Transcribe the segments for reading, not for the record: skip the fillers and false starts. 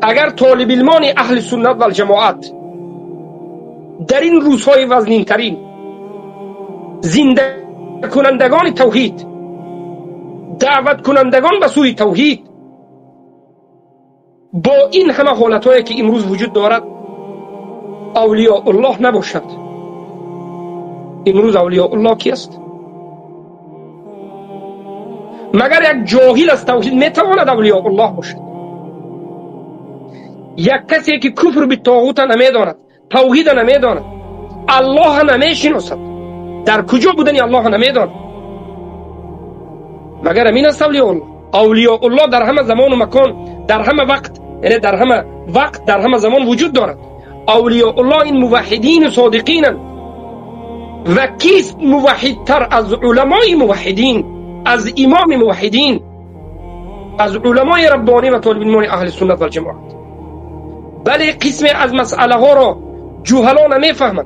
اگر طالب علمان اهل سنت و الجماعت در این روزهای وزنین ترین زنده کنندگان توحید، دعوت کنندگان به سوی توحید، با این همه حالتهایی که امروز وجود دارد اولیاء الله نباشد، امروز اولیاء الله کی است؟ مگر یک جاهل از توحید میتواند اولیاء الله باشد؟ یک کسی که کفر به طاغوت نمیداند، توحید نمیداند، الله نمیشناسد، در کجا بودنی الله نمیداند، مگر امین است اولیاء الله؟ اولیاء الله در همه زمان و مکان، در همه وقت، یعنی در همه وقت، در همه زمان وجود دارد. اولیاء الله این موحدین و صادقینند. و کیست موحدتر از علمای موحدین، از امام موحدین، از علمای ربانی و طالب علمان اهل سنت و الجماعت؟ بله قسم از مسئله ها را جوهلا نمیفهمند.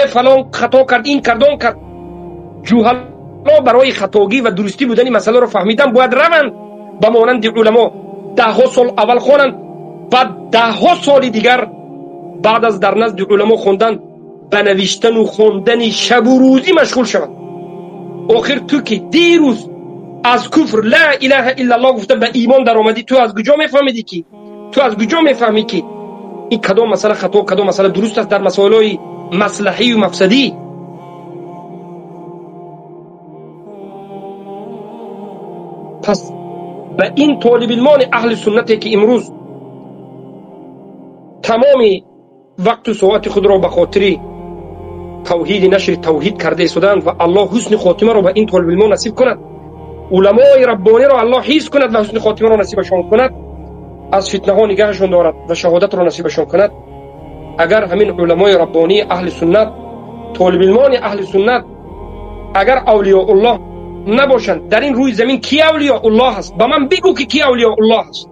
فلان خطا کرد، این کرد، اون کرد. جوهلا برای خطاگی و درستی بودن مسئله را فهمیدن باید روند به مانند علما 10 سال اول خوانند، بعد 10 سال دیگر بعد از در نزد علما خوندن به نوشتن و خوندن شب و روزی مشغول شوند. آخر تو که دیروز از کفر لا اله الا الله گفته به ایمان در آمدی، تو از کجا میفهمیدی که تو از کجا میفهمی که این کدام مسئله خطا، کدام مسئله درست است در مسائل مصلحی و مفسدی؟ پس به این طالب علمان اهل سنتی که امروز تمام وقت و ساعت خود را به خاطر توحید نشر توحید کرده شدند و الله حسن خاتمه را به این طالب علمان نصیب کند، علمای ربانی را الله حفظ کند و حسن خاتمه را نصیبشان کند، از فتنه ها نگهشان دارد و شهادت را نصیبشان کند. اگر همین علمای ربانی اهل سنت، طالب علمان اهل سنت، اگر اولیاء الله نباشند، در این روی زمین کی اولیاء الله است؟ به من بگو که کی اولیاء الله است.